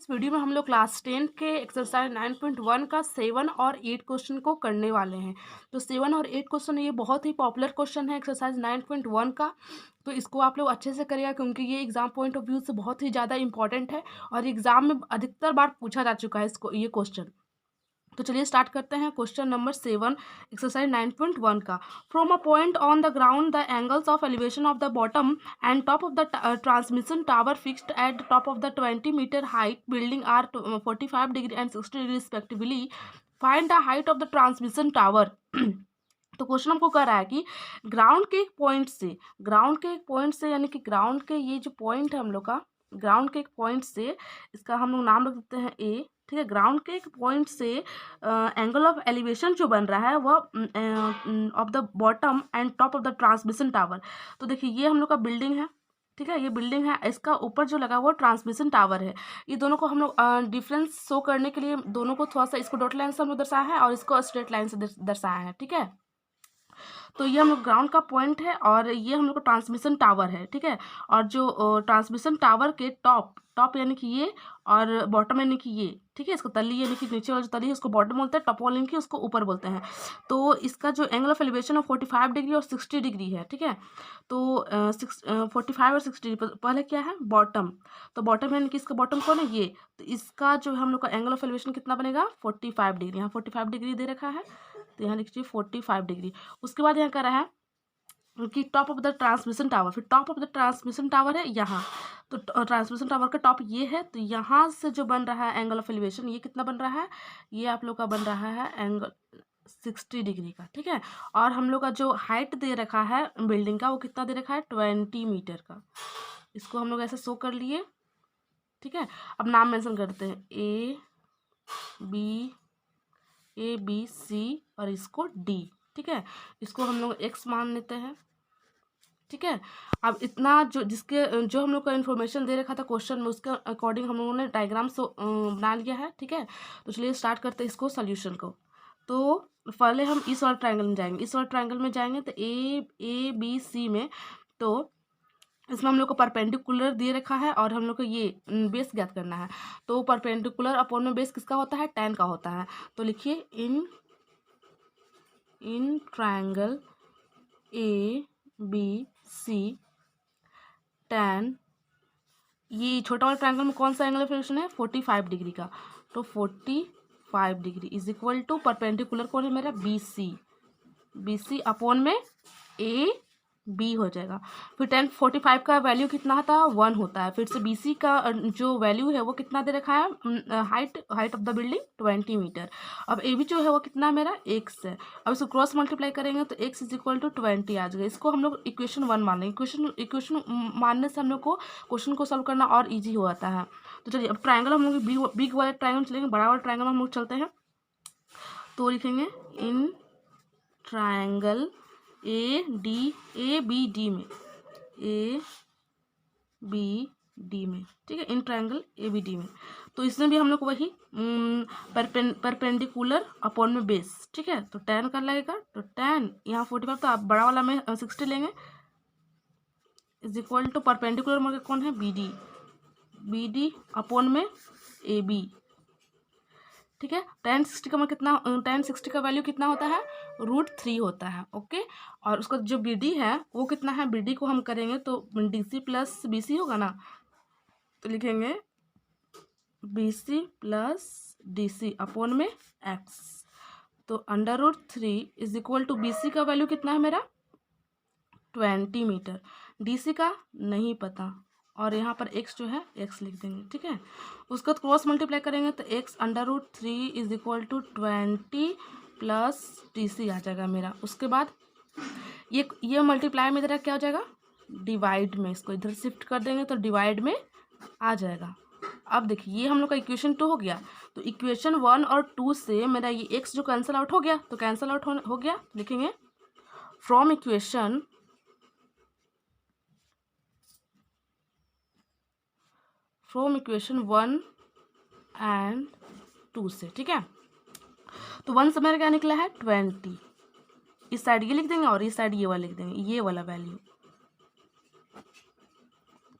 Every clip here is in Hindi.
इस वीडियो में हम लोग क्लास 10 के एक्सरसाइज 9.1 का 7 और 8 क्वेश्चन को करने वाले हैं। तो 7 और 8 क्वेश्चन ये बहुत ही पॉपुलर क्वेश्चन है एक्सरसाइज 9.1 का। तो इसको आप लोग अच्छे से करिएगा क्योंकि ये एग्जाम पॉइंट ऑफ व्यू से बहुत ही ज़्यादा इंपॉर्टेंट है और एग्जाम में अधिकतर बार पूछा जा चुका है इसको ये क्वेश्चन। तो चलिए स्टार्ट करते हैं क्वेश्चन नंबर 7 एक्सरसाइज 9.1 का। From a point on the ground the angles of elevation of the bottom and top of the transmission tower fixed at the top of the 20 metre height building are 45 degree and 60 degree respectively. Find the height of the transmission tower. तो क्वेश्चन हमको कह रहा है कि ग्राउंड के एक पॉइंट से यानी कि ग्राउंड के ये जो पॉइंट है हम लोग का, ग्राउंड के एक पॉइंट से इसका हम लोग नाम रख देते हैं ए। ठीक है, ग्राउंड के एक पॉइंट से एंगल ऑफ एलिवेशन जो बन रहा है वह of the bottom and top of the transmission tower. तो देखिए ये हम लोग का बिल्डिंग है। ठीक है, ये बिल्डिंग है, इसका ऊपर जो लगा हुआ ट्रांसमिशन टावर है। ये दोनों को हम लोग डिफरेंस शो करने के लिए दोनों को थोड़ा सा इसको डॉट लाइन से हम लोग दर्शाया है और इसको स्ट्रेट लाइन से दर्शाया है। ठीक है, तो ये हम लोग ग्राउंड का पॉइंट है और ये हम लोग का ट्रांसमिशन टावर है। ठीक है, और जो ट्रांसमिशन टावर के टॉप यानी कि ये और बॉटम यानी कि ये। ठीक है, इसको तली यानी कि नीचे वाला जो तली है उसको बॉटम बोलते हैं, टॉप वाला यानी कि उसको ऊपर बोलते हैं। तो इसका जो एंगल ऑफ एलिवेशन है 45 डिग्री और 60 डिग्री है। ठीक है, तो 45 और 60 डिग्री पहले क्या है बॉटम। तो बॉटम यानी कि इसका बॉटम कौन है ये। तो इसका जो हम लोग का एंगल ऑफ एलिवेशन कितना बनेगा 45 डिग्री। यहाँ 45 डिग्री दे रखा है तो यहाँ लिखिए 45 डिग्री। उसके बाद यहाँ कह रहा है कि top of the transmission tower, फिर top of the transmission tower है यहाँ। तो ट्रांसमिशन टावर का टॉप ये है, तो यहाँ से जो बन रहा है एंगल ऑफ एलिवेशन ये कितना बन रहा है, ये आप लोग का बन रहा है एंगल 60 डिग्री का। ठीक है, और हम लोग का जो हाइट दे रखा है बिल्डिंग का वो कितना दे रखा है 20 मीटर का। इसको हम लोग ऐसे शो कर लिए। ठीक है, अब नाम मेंशन करते हैं ए बी सी और इसको डी। ठीक है, इसको हम लोग एक्स मान लेते हैं। ठीक है, अब इतना जो हम लोग का इन्फॉर्मेशन दे रखा था क्वेश्चन में उसके अकॉर्डिंग हम लोगों ने डायग्राम बना लिया है। ठीक है, तो चलिए स्टार्ट करते हैं इसको सोल्यूशन को। तो पहले हम इस वाले ट्रायंगल में जाएंगे, इस वाले ट्रायंगल में जाएंगे तो ए बी सी में। तो इसमें हम लोग को परपेंडिकुलर दे रखा है और हम लोग को ये बेस ज्ञात करना है। तो परपेंडिकुलर अपॉन में बेस किसका होता है tan का होता है। तो लिखिए in triangle A B C tan, ये छोटा वाला ट्रायंगल में कौन सा एंगल ऑफ एलिवेशन है 45 डिग्री का। तो 45 degree is equal to perpendicular कौन है मेरा बी सी अपॉन में ए बी हो जाएगा। फिर 45 का वैल्यू कितना होता है 1 होता है। फिर से बी सी का जो वैल्यू है वो कितना दे रखा है height of the building 20 metre. अब ए बी जो है वो कितना मेरा x है। अब इसको क्रॉस मल्टीप्लाई करेंगे तो x इज इक्वल टू 20 आ जाएगा। इसको हम लोग इक्वेशन 1 मान लेंगे। इक्वेशन मानने से हम लोग को क्वेश्चन को सॉल्व करना और ईजी हो जाता है। तो चलिए अब ट्राइंगल हम लोग बिग वाले ट्राइंगल चलेंगे, बड़ा वाला ट्राइंगल हम लोग चलते हैं। तो लिखेंगे in triangle A B D में। ठीक है, in triangle A B D में। तो इसमें भी हम लोग वही परपेंडिकुलर अपॉन में बेस। ठीक है, तो tan कर लगेगा। तो tan यहाँ 45 तो आप बड़ा वाला में 60 लेंगे इज इक्वल टू परपेंडिकुलर में कौन है बी डी अपॉन में ए बी। ठीक है, tan 60 का कितना, tan 60 का वैल्यू कितना होता है √3 होता है। ओके, और उसका जो बी डी है वो कितना है, बी डी को हम करेंगे तो D C plus B C होगा ना। तो लिखेंगे B C plus D C upon में एक्स। तो √3 is equal to B C का वैल्यू कितना है मेरा 20 मीटर, डी सी का नहीं पता और यहाँ पर x जो है x लिख देंगे। ठीक है, उसका क्रॉस मल्टीप्लाई करेंगे तो x √3 is equal to 20 plus D c आ जाएगा मेरा। उसके बाद ये मल्टीप्लाई में इधर क्या हो जाएगा डिवाइड में, इसको इधर शिफ्ट कर देंगे तो डिवाइड में आ जाएगा। अब देखिए ये हम लोग का इक्वेशन 2 हो गया। तो इक्वेशन 1 और 2 से मेरा ये x जो कैंसिल आउट हो गया, तो कैंसिल आउट हो गया। लिखेंगे from equation from equation 1 and 2 से। ठीक है, तो 1 से मेरा क्या निकला है 20, इस साइड ये लिख देंगे और इस साइड ये वाला लिख देंगे, ये वाला वैल्यू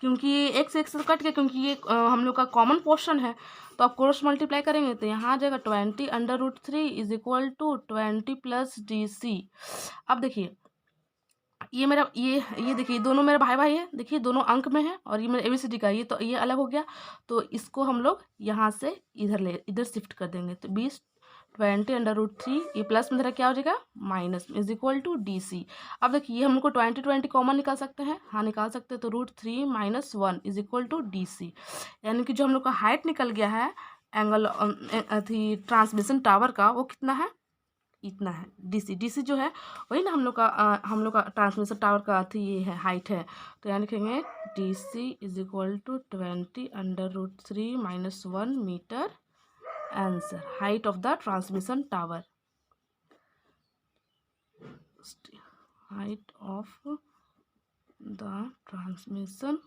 क्योंकि ये एक्स एक्स से कट गया, क्योंकि ये हम लोग का कॉमन पोर्शन है, तो आप क्रॉस मल्टीप्लाई करेंगे तो यहाँ आ जाएगा 20√3 is equal to 20 plus DC। अब देखिए ये मेरा ये देखिए दोनों मेरा भाई भाई है, देखिए दोनों अंक में है, और ये मेरा ABCD का ये तो ये अलग हो गया, तो इसको हम लोग यहाँ से इधर शिफ्ट कर देंगे, तो 20√3 ये प्लस में मेरा क्या हो जाएगा minus is equal to DC। अब देखिए ये हम लोग को 20 कॉमन निकाल सकते हैं, हाँ निकाल सकते हैं, तो √3 - 1 इज इक्वल टू DC, यानी कि जो हम लोग का हाइट निकल गया है एंगल ट्रांसमिशन टावर का, वो कितना है, इतना है DC जो है वही ना हम लोग का ट्रांसमिशन टावर का ये है हाइट है, तो यहाँ लिखेंगे DC is equal to 20√3 - 1 metre. Answer height of the transmission tower, height of the transmission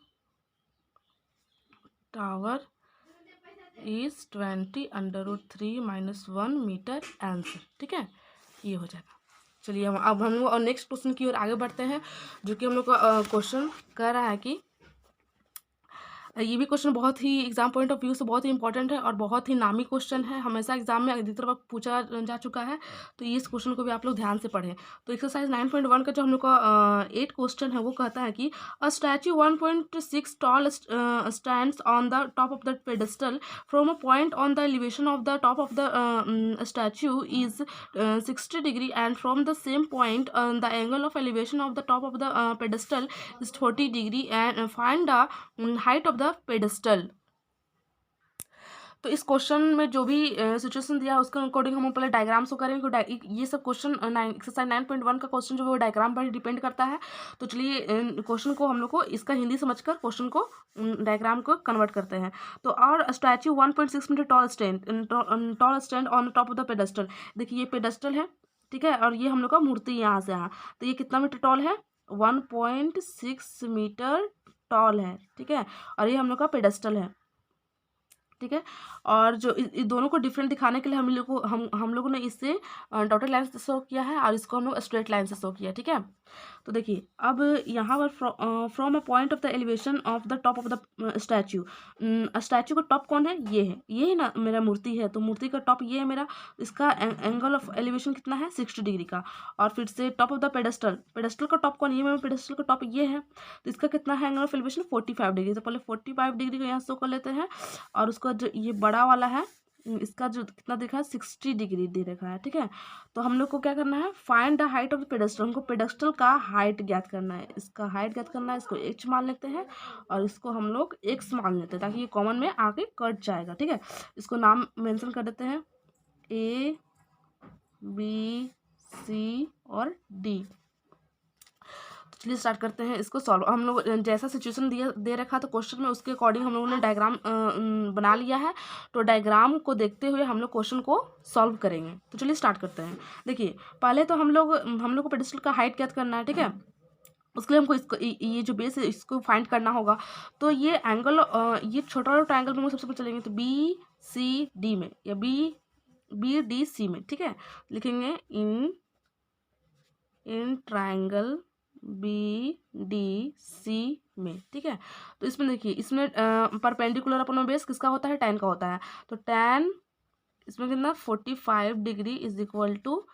tower is 20√3 - 1 metre. Answer ठीक है, ये हो जाएगा। चलिए अब हम लोग और नेक्स्ट क्वेश्चन की ओर आगे बढ़ते हैं, जो कि हम लोग का क्वेश्चन कह रहा है कि ये भी क्वेश्चन बहुत ही एग्जाम पॉइंट ऑफ व्यू से बहुत ही इंपॉर्टेंट है और बहुत ही नामी क्वेश्चन है, हमेशा एग्जाम में अधिकतर बार पूछा जा चुका है, तो इस क्वेश्चन को भी आप लोग ध्यान से पढ़ें। तो एक्सरसाइज 9.1 का जो हम लोग का 8 क्वेश्चन है, वो कहता है कि a statue 1.6 tall stands on the top of the pedestal from a point on the elevation of the top of the statue is 60 degree and from the same point the angle of elevation of the top of the pedestal is 40 degree and find the height of the pedestal. तो इस क्वेश्चन में जो भी सिचुएशन दिया है उसके अकॉर्डिंग हम पहले डायग्राम्स को करेंगे, क्योंकि ये सब क्वेश्चन एक्सरसाइज 9.1 का क्वेश्चन जो है वो डायग्राम पर डिपेंड करता है। तो चलिए क्वेश्चन को हम लोग को इसका हिंदी समझकर क्वेश्चन को डायग्राम को कन्वर्ट करते हैं। तो और statue 1.6 metre tall stand on top of the pedestal. देखिए ये पेडेस्टल है, ठीक है, और ये हम लोग का मूर्ति यहाँ से यहाँ, तो ये कितना मीटर टॉल है 1.6 मीटर टॉल है, ठीक है, और ये हम लोग का पेडेस्टल है, ठीक है। और जो इस दोनों को डिफरेंट दिखाने के लिए हम लोगों ने इसे डॉटेड लाइन से शो किया है और इसको हम लोग स्ट्रेट लाइन से शो किया, ठीक है। तो देखिए अब यहाँ पर from a point of the elevation of the top of the statue, statue का टॉप कौन है, ये है, ये ही ना मेरा मूर्ति है, तो मूर्ति का टॉप ये है मेरा, इसका एंगल ऑफ एलिवेशन कितना है 60 डिग्री का। और फिर से top of the pedestal, pedestal का टॉप कौन, ये मेरा पेडेस्टल का टॉप ये है, तो इसका कितना है एंगल ऑफ एलिवेशन 45 डिग्री। तो पहले 45 डिग्री को यहाँ शो कर लेते हैं, और उसका जो ये बड़ा वाला है इसका जो कितना देखा है 60 डिग्री दे रखा है, ठीक है। तो हम लोग को क्या करना है, find the height of the pedestal, हमको पेडेस्टल का हाइट ज्ञात करना है, इसका हाइट ज्ञात करना है, इसको h मान लेते हैं और इसको हम लोग x मान लेते हैं ताकि ये कॉमन में आगे कट जाएगा, ठीक है। इसको नाम मेंशन कर देते हैं A B C और D। चलिए स्टार्ट करते हैं इसको सॉल्व। हम लोग जैसा सिचुएशन दे रखा था क्वेश्चन में उसके अकॉर्डिंग हम लोगों ने डायग्राम बना लिया है, तो डायग्राम को देखते हुए हम लोग क्वेश्चन को सॉल्व करेंगे। तो चलिए स्टार्ट करते हैं। देखिए पहले तो हम लोग को पेडेस्टल का हाइट ज्ञात करना है, ठीक है। उसके लिए हमको इसको ये जो बेस है इसको फाइंड करना होगा। तो ये एंगल ये छोटा वाला ट्रायंगल में सबसे पहले चलेंगे, तो BCD में या BDC में, ठीक है, लिखेंगे इन ट्रायंगल BDC में, ठीक है। तो इसमें देखिए इसमें परपेंडिकुलर अपन बेस किसका होता है, tan का होता है, तो tan इसमें कितना 45 degree is equal to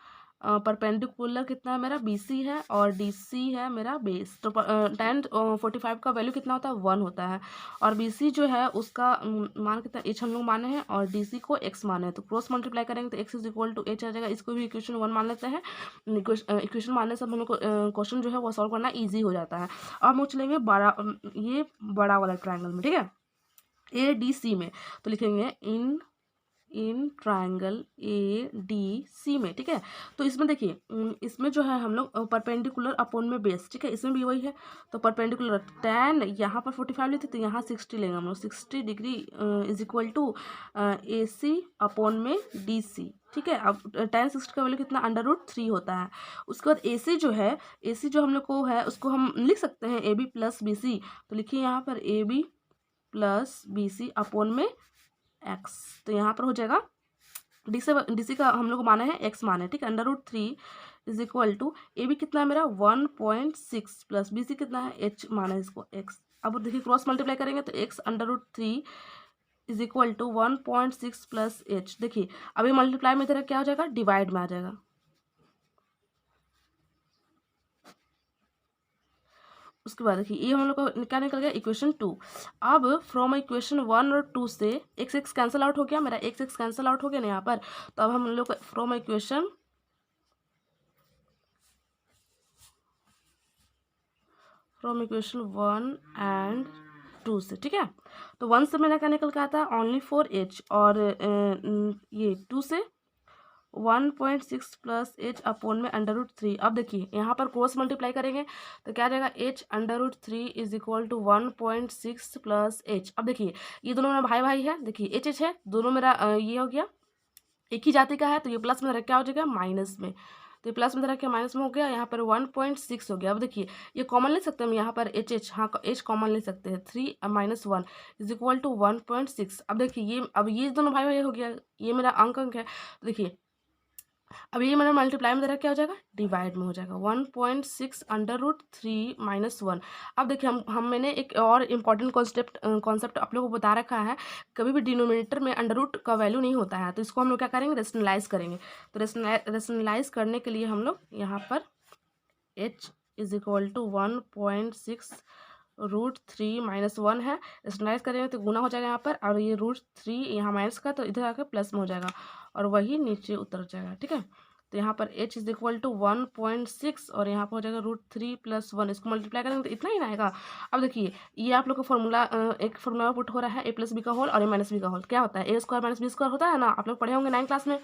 perpendicular कितना है मेरा BC है और DC है मेरा बेस, तो tan 45 का वैल्यू कितना होता है 1 होता है, और BC जो है उसका मान कितना h हम लोग माने हैं और DC को x माने हैं, तो क्रॉस मल्टीप्लाई करेंगे तो x is equal to h आ जाएगा। इसको भी इक्वेशन 1 मान लेते हैं, इक्वेशन मानने से हम लोग को क्वेश्चन जो है वो सॉल्व करना ईजी हो जाता है। अब हम लोग चलेंगे ये बड़ा वाला ट्राइंगल में, ठीक है, ADC में, तो लिखेंगे इन ट्रायंगल ADC में, ठीक है। तो इसमें देखिए इसमें जो है हम लोग परपेंडिकुलर अपॉन में बेस, ठीक है, इसमें भी वही है, तो परपेंडिकुलर tan यहाँ पर 45 लेते तो यहाँ 60 लेंगे हम लोग, 60 degree is equal to AC upon में DC, ठीक है। अब tan 60 का वैल्यू कितना √3 होता है। उसके बाद AC जो है, AC जो हम लोग को है उसको हम लिख सकते हैं AB प्लस BC, तो लिखिए यहाँ पर AB प्लस BC अपॉन में x, तो यहाँ पर हो जाएगा DC का हम लोग माना है x माना है, ठीक है, √3 इज इक्वल टू AB कितना है मेरा 1.6 प्लस BC कितना है h माना है इसको x, अब देखिए क्रॉस मल्टीप्लाई करेंगे तो x under root 3 is equal to 1.6 plus h। देखिए अभी मल्टीप्लाई में तरह क्या हो जाएगा, डिवाइड में आ जाएगा। उसके बाद देखिए ये हम लोग का क्या निकल गया, इक्वेशन 2। अब फ्रॉम इक्वेशन 1 और 2 से एक्स एक्स कैंसिल आउट हो गया, मेरा एक्स एक्स कैंसिल आउट हो गया ना यहाँ पर। तो अब हम लोग फ्रॉम इक्वेशन 1 एंड 2 से, ठीक है। तो 1 से मेरा क्या निकल के आता है, ओनली 4h, और ये 2 से 1.6 प्लस h अपॉन में अंडर रूट 3। अब देखिए यहाँ पर क्रॉस मल्टीप्लाई करेंगे तो क्या आ जाएगा, h under root 3 is equal to 1.6 plus h। अब देखिए ये दोनों मेरा भाई भाई है, देखिए एच एच है, दोनों मेरा ये हो गया एक ही जाति का है, तो ये प्लस में क्या हो जाएगा, माइनस में। तो ये प्लस में रख के माइनस में हो गया, यहाँ पर 1.6 हो गया। अब देखिए ये कॉमन ले सकते हैं हम, यहाँ पर एच एच, हाँ एच कॉमन ले सकते हैं, 3 - 1 इज इक्वल टू 1.6। अब देखिए ये, अब ये दोनों भाई भाई हो गया, ये मेरा अंक है। तो देखिए अब ये मेरा मल्टीप्लाई में दे रहा क्या हो जाएगा, डिवाइड में हो जाएगा, 1.6 अंडर रूट 3 - 1। अब देखिए मैंने एक और इम्पॉर्टेंट कॉन्सेप्ट आप लोगों को बता रखा है, कभी भी डिनोमिनेटर में अंडर रूट का वैल्यू नहीं होता है। तो इसको हम लोग क्या करेंगे, रेशनलाइज करेंगे। तो रेशनलाइज करने के लिए हम लोग यहाँ पर h is equal to 1.6 root 3 - 1 है, रेशनलाइज करेंगे तो गुना हो जाएगा यहाँ पर, और ये रूट 3 यहाँ माइनस का, तो इधर आकर प्लस में हो जाएगा और वही नीचे उतर जाएगा, ठीक है। तो यहाँ पर h इज इक्वल टू 1.6 और यहाँ पर हो जाएगा रूट 3 + 1, इसको मल्टीप्लाई करेंगे तो इतना ही ना आएगा। अब देखिए ये आप लोग का फॉर्मूला, एक फॉर्मूला पुट हो रहा है, a + b का होल और a - b का होल। क्या होता है, a² - b² होता है ना, आप लोग पढ़े होंगे 9 क्लास में।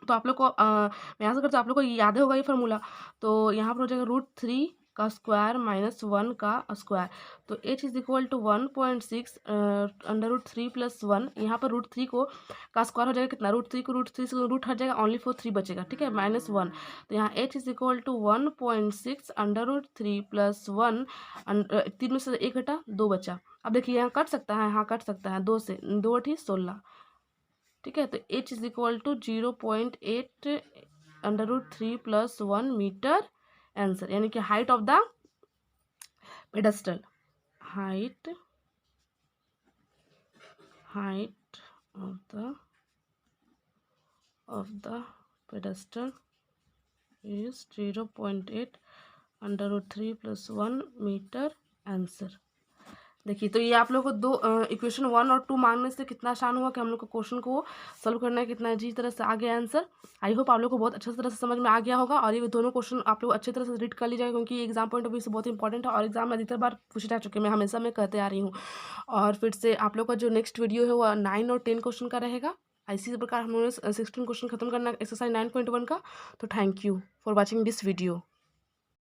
तो आप लोग को मैं यहाँ से करता हूँ, आप लोग को याद होगा ये फॉर्मूला। तो यहाँ पर हो जाएगा रूट 3 का स्क्वायर - 1 का स्क्वायर। तो h is equal to 1.6 under root 3 + 1। यहाँ पर रूट 3 को का स्क्वायर हो जाएगा कितना, रूट 3 से रूट हट जाएगा, ओनली 3 बचेगा, ठीक है, -1। तो यहाँ h is equal to 1.6 under root 3 + 1। 3 में से 1 घटा 2 बचा। अब देखिए यहाँ कट सकता है, हाँ कट सकता है, 2 से 2 = 16, ठीक है। तो h is equal to 0.8 under root 3 + 1 metre answer, यानी कि height of the pedestal, height of the pedestal is 0.8 under root 3 + 1 metre answer. देखिए तो ये आप लोग को दो इक्वेशन 1 और 2 मांगने से कितना आसान हुआ कि हम लोग को क्वेश्चन को सॉल्व करना है, कितना अच्छी तरह से आ गया आंसर। आई होप आप लोग को बहुत अच्छी तरह से समझ में आ गया होगा, और ये दोनों क्वेश्चन आप लोग अच्छी तरह से रीड कर लीजिएगा, क्योंकि एग्जाम पॉइंट ऑफ व्यू से बहुत इंपॉर्टेंट है और एग्जाम में अधिकतर बार पूछे जा चुके हैं, मैं हमेशा मैं कहते आ रही हूँ। और फिर से आप लोग का जो नेक्स्ट वीडियो है वो 9 और 10 क्वेश्चन का रहेगा। इसी प्रकार हम लोग 16 क्वेश्चन खत्म करना एक्सरसाइज 9.1 का। तो thank you for watching this video.